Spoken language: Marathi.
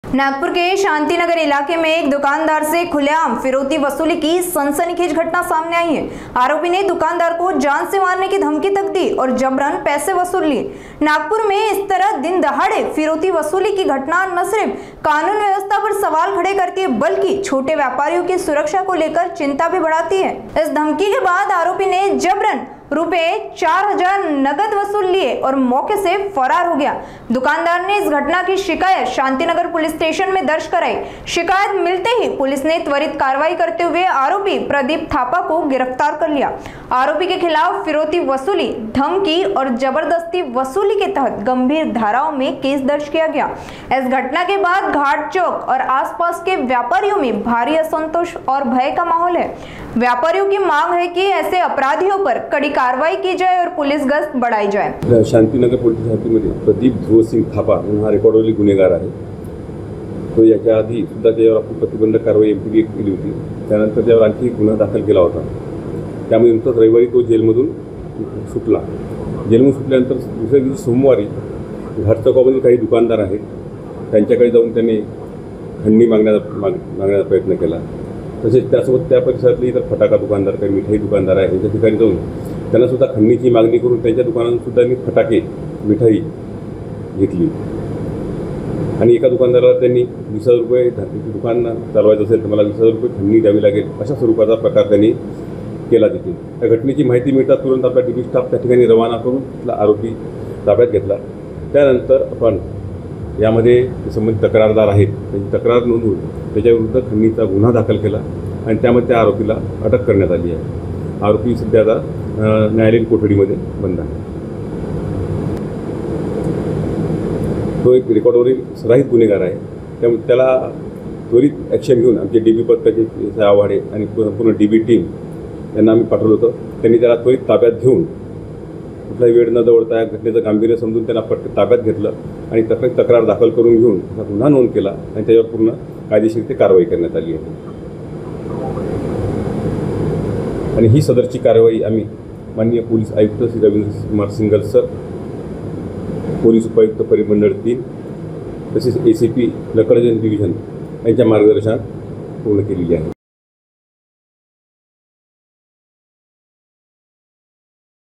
नागपुर के शांतिनगर इलाके में एक दुकानदार से खुलेआम फिरौती वसूली की सनसनीखेज घटना सामने आई है। आरोपी ने दुकानदार को जान से मारने की धमकी तक दी और जबरन पैसे वसूल लिए। नागपुर में इस तरह दिन दहाड़े फिरौती वसूली की घटना न सिर्फ कानून व्यवस्था पर सवाल खड़े करती है, बल्कि छोटे व्यापारियों की सुरक्षा को लेकर चिंता भी बढ़ाती है। इस धमकी के बाद आरोपी ने जबरन रुपए 4000 नगद वसूल लिए और मौके से फरार हो गया। दुकानदार ने इस घटना की शिकायत शांतिनगर पुलिस स्टेशन में दर्ज कराई। शिकायत मिलते ही पुलिस ने त्वरित कार्रवाई करते हुए आरोपी प्रदीप थापा को गिरफ्तार कर लिया। आरोपी के खिलाफ फिरौती वसूली, धमकी और जबरदस्ती वसूली के तहत गंभीर धाराओं में केस दर्ज किया गया। इस घटना के बाद घाट चौक और आसपास के व्यापारियों में भारी असंतोष और भय का माहौल है। व्यापारियों की मांग है कि ऐसे अपराधियों पर कड़ी कार्रवाई की जाए और पुलिस गश्त बढ़ाई जाए। शांतिनगर पोलीस स्टेशनमध्ये प्रदीप ध्रुवसिंग थापा हा रेकॉर्डवरील गुन्हेगार आहे। तो याच्या आधी सुद्धा त्यावर आपण प्रतिबंधक कारवाई एमपीडी केली होती। त्यानंतर त्यावर आणखी एक गुन्हा दाखल केला होता। त्यामुळे नंतर रविवारी तो जेलमधून सुटला। जेलमधून सुटल्यानंतर दुसऱ्या दिवशी सोमवारी घाट चौकामधील काही दुकानदार आहेत त्यांच्याकडे जाऊन त्यांनी खंडणी मागण्याचा प्रयत्न केला। तसेच त्यासोबत त्या परिसरातले इतर फटाका दुकानदार, काही मिठाई दुकानदार आहेत यांच्या ठिकाणी जाऊन त्यांना सुद्धा खंडणीची मागणी करून त्यांच्या दुकानातून सुद्धा मी फटाके, मिठाई घेतली आणि एका दुकानदाराला त्यांनी 20,000 रुपये, दुकान चालवायचं असेल तर मला 20,000 रुपये खंडणी द्यावी लागेल अशा स्वरूपाचा प्रकार त्यांनी केला तिथे। त्या घटनेची माहिती मिळताच तुरंत आपला डीबी स्टाफ त्या ठिकाणी रवाना करून आरोपी ताब्यात घेतला। त्यानंतर आपण यामध्ये संबंधित तक्रारदार आहेत त्यांची तक्रार नोंदवून त्याच्याविरुद्ध खंडणीचा गुन्हा दाखल केला आणि त्यामध्ये त्या आरोपीला अटक करण्यात आली आहे। आरोपी सध्या आता न्यायालयीन कोठडीमध्ये बंद आहे। तो एक रेकॉर्डवरील सराईत गुन्हेगार आहे, त्यामुळे त्याला त्वरित ॲक्शन घेऊन आमचे डीबी पथकाचे आव्हाडे आणि पूर्ण डीबी टीम यांना आम्ही पाठवलं होतं। त्यांनी त्याला त्वरित ताब्यात घेऊन कुठलाही वेळ न दवडता घटनेचं गांभीर्य समजून त्यांना पटकन ताब्यात घेतलं आणि तक्रार दाखल करून घेऊन गुन्हा नोंद केला आणि त्याच्यावर पूर्ण कायदेशीर ते कारवाई करण्यात आली आहे। आणि ही सदरची कारवाई आम्ही माननीय पोलीस आयुक्त Shri Ravindra Kumar single sir, police उपायुक्त परिमंडळ 3 तसेच ACP लकडजन डिव्हिजन यांच्या मार्गदर्शनात पूर्ण केलेली आहे।